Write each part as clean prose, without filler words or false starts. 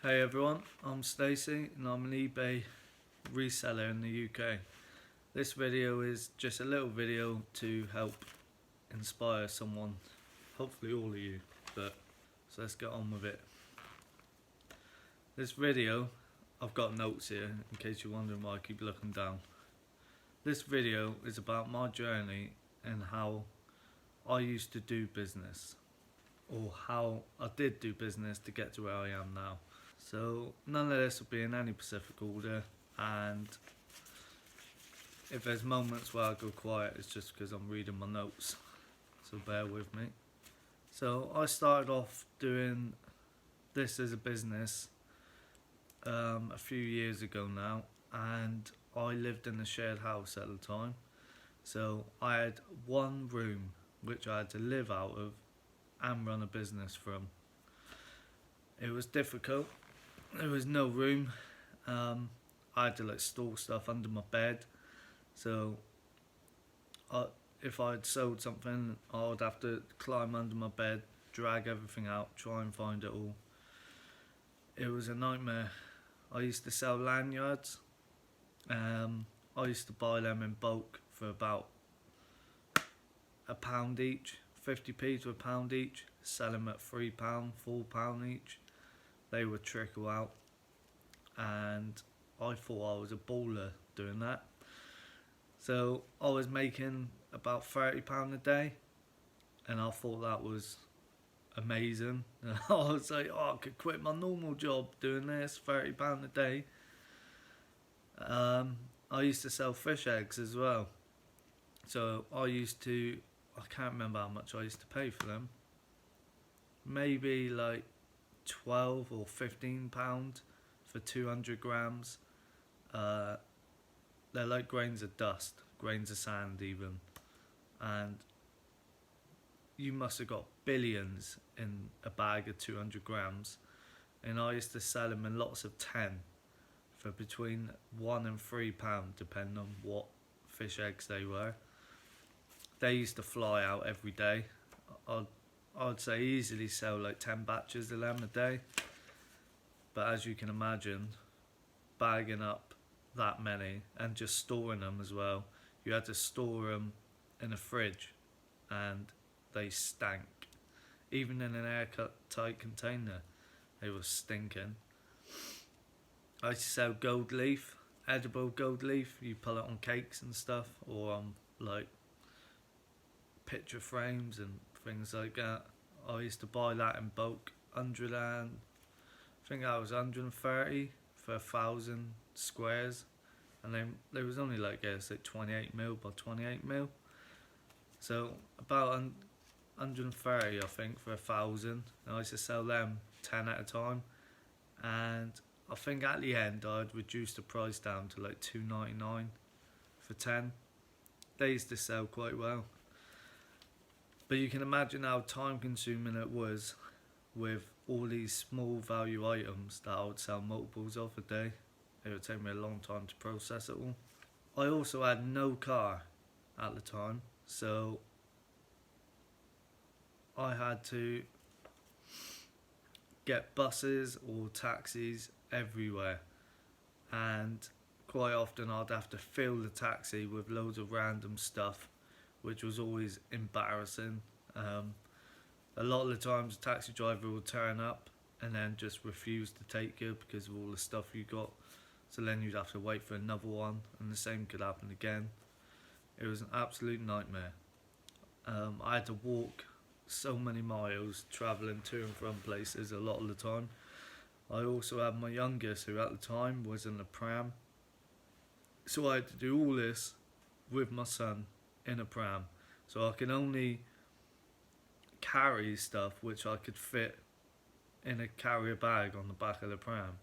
Hey everyone, I'm Stacey and I'm an eBay reseller in the UK. This video is just a little video to help inspire someone, hopefully all of you, so let's get on with it. This video, I've got notes here in case you're wondering why I keep looking down. This video is about my journey and how I used to do business, or how I did do business to get to where I am now. So none of this will be in any specific order, and if there's moments where I go quiet, it's just because I'm reading my notes, so bear with me. So I started off doing this as a business a few years ago now, and I lived in a shared house at the time. So I had one room which I had to live out of and run a business from. It was difficult. There was no room. I had to store stuff under my bed. So if I'd sold something, I would have to climb under my bed, drag everything out, try and find it all. It was a nightmare. I used to sell lanyards. I used to buy them in bulk for about £1 each, 50p to £1 each, sell them at £3, £4 each. They would trickle out, and I thought I was a baller doing that. So I was making about £30 a day, and I thought that was amazing. And I was like, oh, I could quit my normal job doing this, £30 a day. I used to sell fish eggs as well. So I can't remember how much I used to pay for them. Maybe like £12 or £15 for 200 grams. They're like grains of dust, grains of sand even. And you must have got billions in a bag of 200 grams. And I used to sell them in lots of 10 for between £1 and £3, depending on what fish eggs they were. They used to fly out every day. I'd say easily sell like 10 batches of them a day. But as you can imagine, bagging up that many and just storing them as well, you had to store them in a fridge and they stank. Even in an airtight container, they were stinking. I used to sell gold leaf, edible gold leaf. You pull it on cakes and stuff, or on like picture frames and things like that. I used to buy that in bulk, I think that was 130 for 1,000 squares, and then there was only like 28mm by 28mm. So about 130 I think for 1,000, and I used to sell them 10 at a time, and I think at the end I'd reduced the price down to like £2.99 for 10. They used to sell quite well. But you can imagine how time consuming it was with all these small value items that I would sell multiples of a day. It would take me a long time to process it all. I also had no car at the time, so I had to get buses or taxis everywhere, and quite often I'd have to fill the taxi with loads of random stuff, which was always embarrassing. A lot of the times the taxi driver would turn up and then just refuse to take you because of all the stuff you got, so then you'd have to wait for another one, and the same could happen again. It was an absolute nightmare. I had to walk so many miles travelling to and from places a lot of the time. I also had my youngest, who at the time was in a pram, so I had to do all this with my son in a pram. So I can only carry stuff which I could fit in a carrier bag on the back of the pram.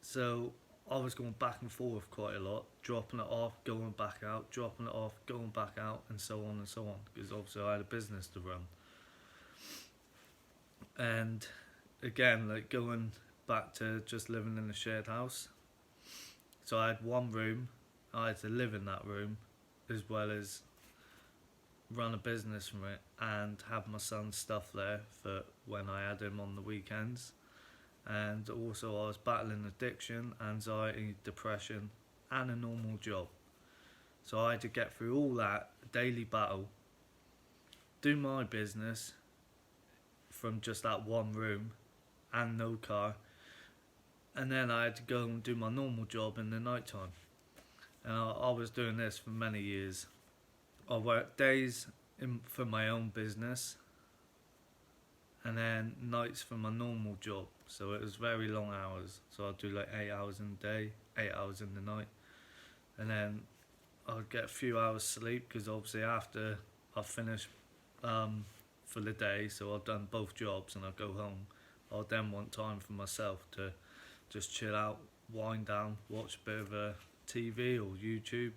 So I was going back and forth quite a lot, dropping it off, going back out, dropping it off, going back out, and so on and so on, because obviously I had a business to run. And again, like going back to just living in a shared house, so I had one room, I had to live in that room as well as run a business from it and have my son's stuff there for when I had him on the weekends. and also I was battling addiction, anxiety, depression, and a normal job. So I had to get through all that daily battle, do my business from just that one room and no car, and then I had to go and do my normal job in the night time. And I was doing this for many years. I worked days for my own business and then nights for my normal job. So it was very long hours. So I'd do like 8 hours in the day, 8 hours in the night. And then I'd get a few hours sleep because obviously after I finished for the day, so I've done both jobs and I go home, I'll then want time for myself to just chill out, wind down, watch a bit of TV or YouTube,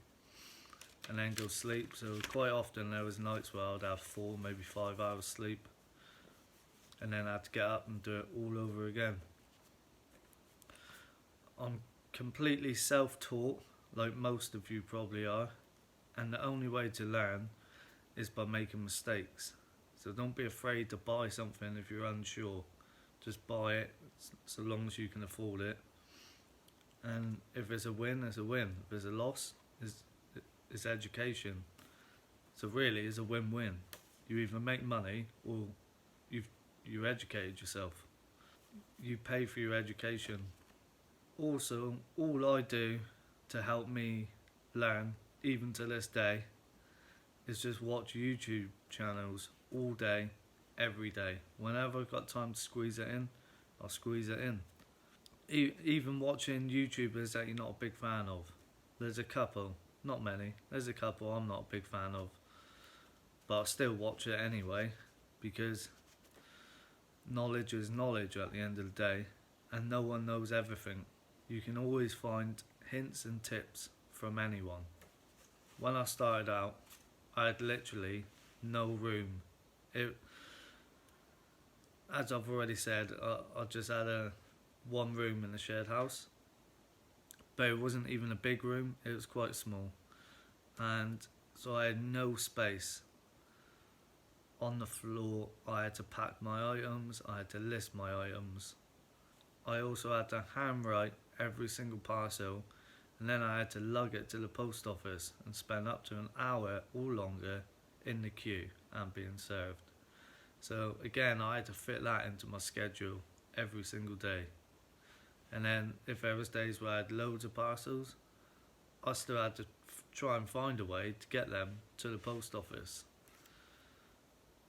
and then go sleep. So quite often there was nights where I'd have 4, maybe 5 hours sleep, and then I had to get up and do it all over again. I'm completely self-taught, like most of you probably are, and the only way to learn is by making mistakes. So don't be afraid to buy something if you're unsure. Just buy it so long as you can afford it. And if it's a win, it's a win. If it's a loss, it's education. So really, it's a win-win. You either make money or you educated yourself. You pay for your education. Also, all I do to help me learn, even to this day, is just watch YouTube channels all day, every day. Whenever I've got time to squeeze it in, I'll squeeze it in. Even watching YouTubers that you're not a big fan of. There's a couple, not many, there's a couple I'm not a big fan of, but I'll still watch it anyway, because knowledge is knowledge at the end of the day, and no one knows everything. You can always find hints and tips from anyone. When I started out, I had literally no room. As I've already said, I just had one room in a shared house, but it wasn't even a big room, it was quite small, and so I had no space. On the floor I had to pack my items, I had to list my items, I also had to handwrite every single parcel, and then I had to lug it to the post office and spend up to an hour or longer in the queue and being served. So again, I had to fit that into my schedule every single day. And then if there was days where I had loads of parcels, I still had to try and find a way to get them to the post office.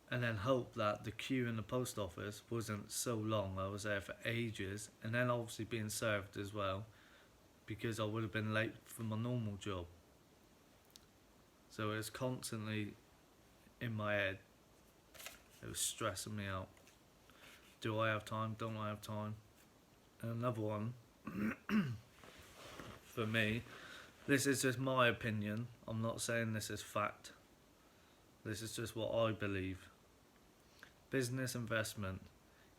And then hope that the queue in the post office wasn't so long, I was there for ages, and then obviously being served as well, because I would have been late for my normal job. So it was constantly in my head. It was stressing me out. Do I have time? Don't I have time? And another one, for me, this is just my opinion. I'm not saying this is fact. This is just what I believe. Business investment.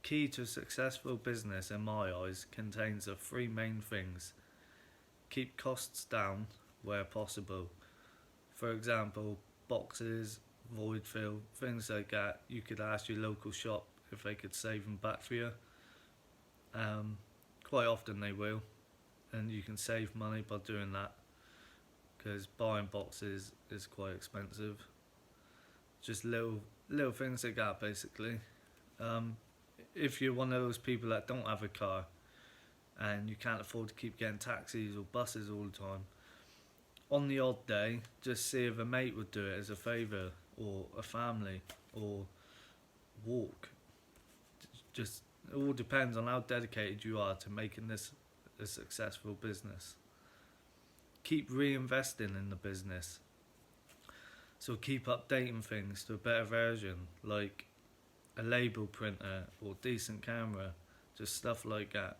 Key to a successful business, in my eyes, contains the 3 main things. Keep costs down where possible. For example, boxes, void fill, things like that. You could ask your local shop if they could save them back for you. Quite often they will, and you can save money by doing that, because buying boxes is quite expensive. Just little things like that, basically. If you're one of those people that don't have a car and you can't afford to keep getting taxis or buses all the time, on the odd day, just see if a mate would do it as a favour, or a family, or walk. Just, it all depends on how dedicated you are to making this a successful business. Keep reinvesting in the business. So keep updating things to a better version, like a label printer or decent camera, just stuff like that.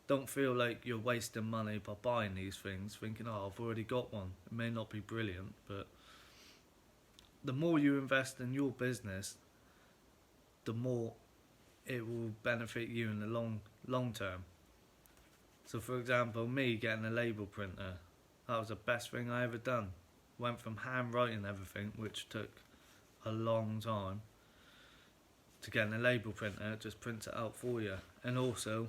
Don't feel like you're wasting money by buying these things, thinking, oh, I've already got one. It may not be brilliant, but the more you invest in your business, the more it will benefit you in the long term. So for example, me getting a label printer, that was the best thing I ever done. Went from handwriting everything, which took a long time, to getting a label printer, it just prints it out for you. And also,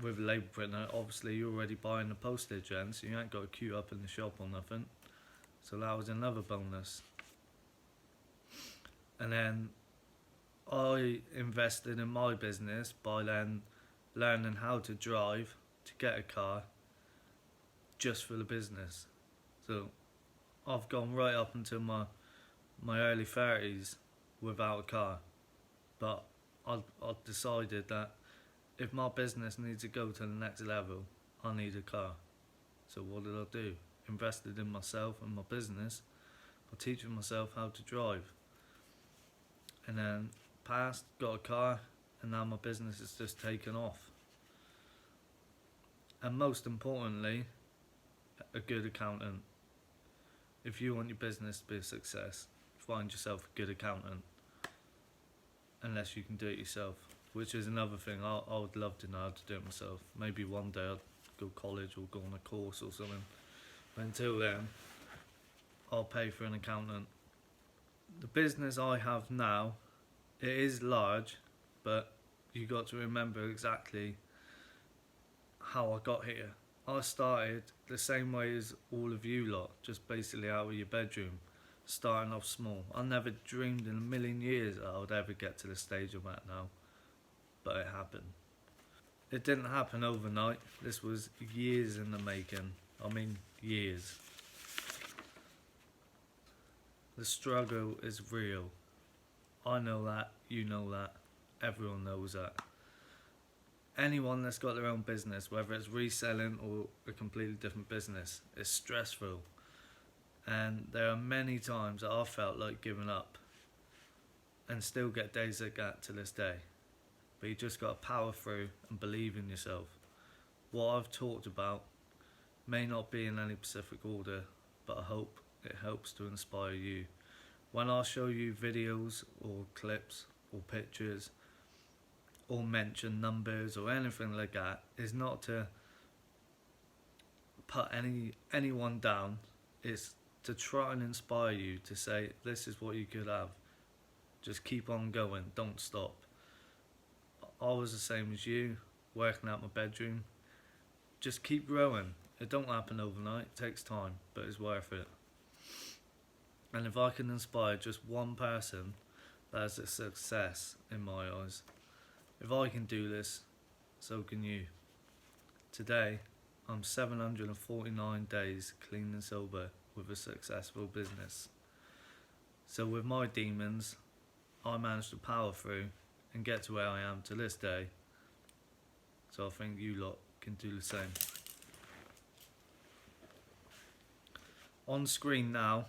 with a label printer, obviously you're already buying the postage then, so you ain't got to queue up in the shop or nothing. So that was another bonus. And then I invested in my business by then learning how to drive to get a car just for the business. So I've gone right up until my early 30s without a car. But I've decided that if my business needs to go to the next level, I need a car. So what did I do? Invested in myself and my business by teaching myself how to drive. And then passed, got a car, and now my business has just taken off. And most importantly, a good accountant. If you want your business to be a success, find yourself a good accountant. Unless you can do it yourself, which is another thing. I would love to know how to do it myself. Maybe one day I'll go to college or go on a course or something. But until then, I'll pay for an accountant. The business I have now, it is large, but you got to remember exactly how I got here. I started the same way as all of you lot, just basically out of your bedroom, starting off small. I never dreamed in a million years that I would ever get to the stage I'm at now, but it happened. It didn't happen overnight. This was years in the making. I mean, years. The struggle is real. I know that, you know that, everyone knows that. Anyone that's got their own business, whether it's reselling or a completely different business, is stressful. And there are many times that I felt like giving up, and still get days like that to this day. But you just got to power through and believe in yourself. What I've talked about may not be in any specific order, but I hope it helps to inspire you. When I show you videos or clips or pictures or mention numbers or anything like that, is not to put anyone down. It's to try and inspire you to say, this is what you could have. Just keep on going, don't stop. I was the same as you, working out my bedroom. Just keep growing. It don't happen overnight, it takes time, but it's worth it. And if I can inspire just one person, that's a success in my eyes. If I can do this, so can you. Today, I'm 749 days clean and sober with a successful business. So with my demons, I managed to power through and get to where I am to this day. So I think you lot can do the same. On screen now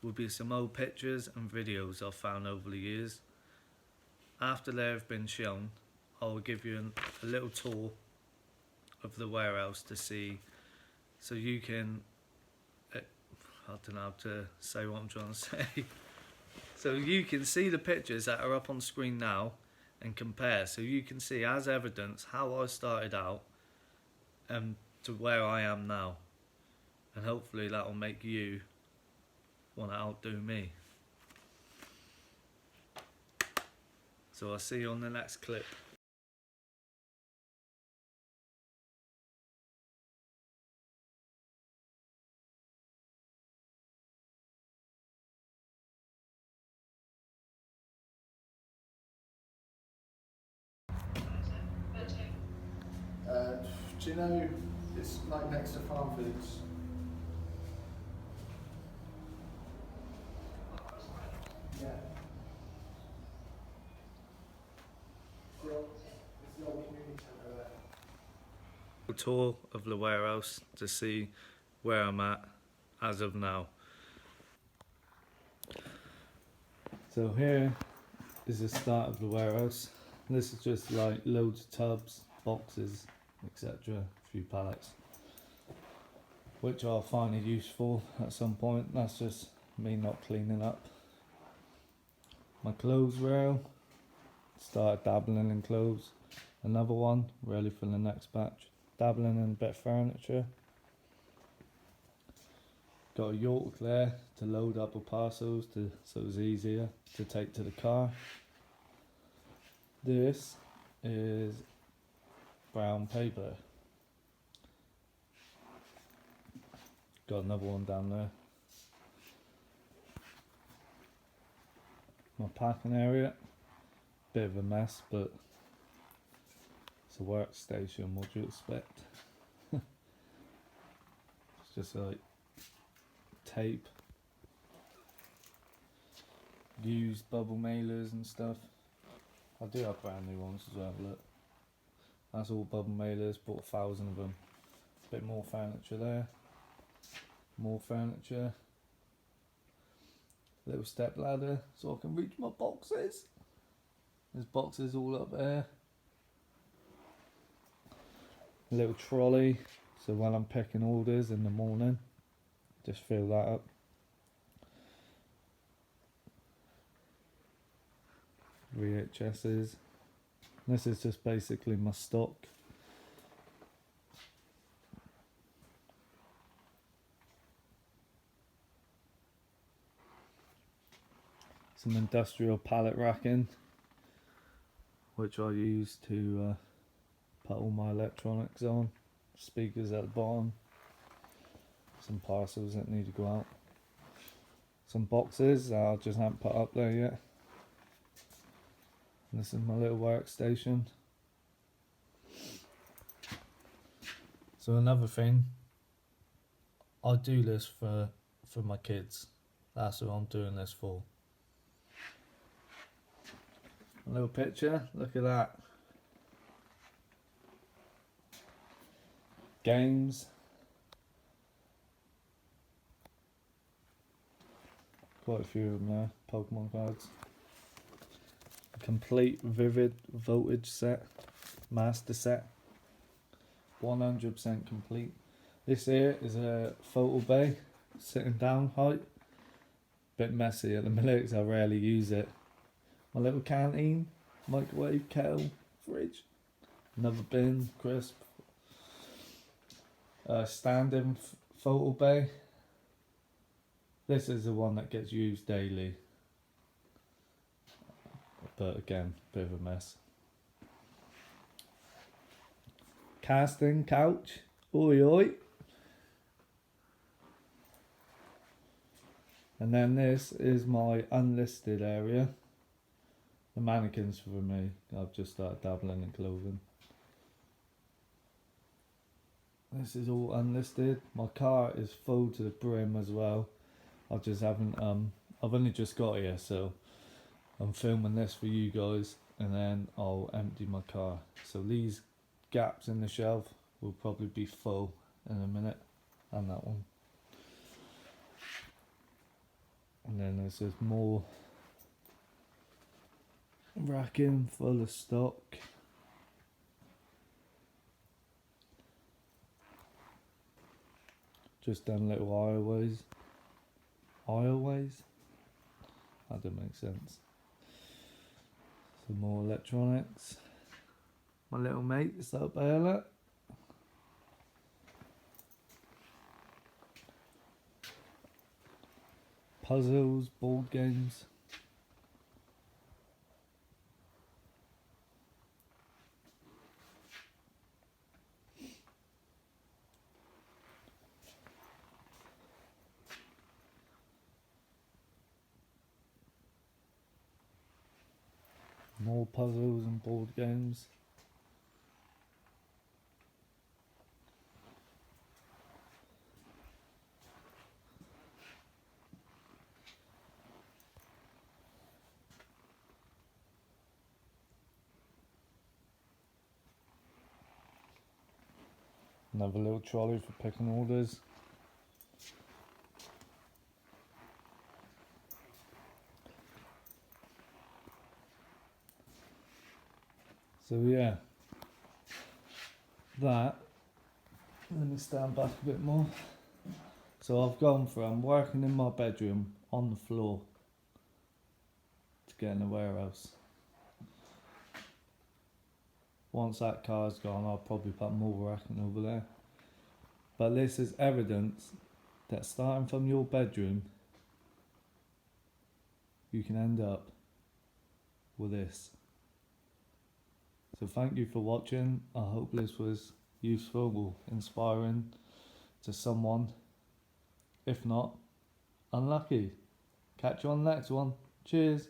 will be some old pictures and videos I've found over the years. After they have been shown, I will give you a little tour of the warehouse to see, so you can, I don't know how to say what I'm trying to say. So you can see the pictures that are up on screen now and compare, so you can see as evidence how I started out and to where I am now. And hopefully that will make you want to outdo me. So I'll see you on the next clip. Do you know, it's like next to Farm Foods. Yeah. It's the old community centre there. A tour of the warehouse to see where I'm at as of now. So here is the start of the warehouse. This is just like loads of tubs, boxes, etc. A few pallets, which I'll find it useful at some point. That's just me not cleaning up. My clothes rail, started dabbling in clothes. Another one, ready for the next batch. Dabbling in a bit of furniture. Got a York there to load up with parcels so it's easier to take to the car. This is brown paper. Got another one down there. My packing area, bit of a mess, but it's a workstation, what do you expect? It's just like tape, used bubble mailers and stuff. I do have brand new ones as well, look. That's all bubble mailers, bought 1,000 of them. Bit more furniture there. More furniture. Little step ladder so I can reach my boxes. There's boxes all up there. A little trolley so when I'm picking orders in the morning, just fill that up. VHSs. This is just basically my stock. Some industrial pallet racking, which I use to put all my electronics on. Speakers at the bottom. Some parcels that need to go out. Some boxes that I just haven't put up there yet. This is my little workstation. So another thing, I do this for my kids. That's what I'm doing this for. A little picture, look at that. Games. Quite a few of them there, Pokemon cards. Complete Vivid Voltage set, master set. 100% complete. This here is a photo bay, sitting down height. Bit messy at the minute because I rarely use it. My little canteen, microwave, kettle, fridge. Another bin, crisp. Standing photo bay. This is the one that gets used daily. But again, bit of a mess. Casting couch. Oi oi. And then this is my unlisted area. The mannequins for me. I've just started dabbling in clothing. This is all unlisted. My car is full to the brim as well. I just haven't I've only just got here, so I'm filming this for you guys and then I'll empty my car. So these gaps in the shelf will probably be full in a minute, and that one. And then there's just more racking full of stock. Just done little aisleways. Aisleways? That didn't make sense. Some more electronics. My little mate is up there, look. Puzzles, board games. More puzzles and board games. Another little trolley for picking orders. So yeah, that, let me stand back a bit more. So I've gone from working in my bedroom on the floor to getting a warehouse. Once that car's gone, I'll probably put more racking over there. But this is evidence that starting from your bedroom, you can end up with this. So thank you for watching. I hope this was useful or inspiring to someone. If not, unlucky. Catch you on the next one. Cheers.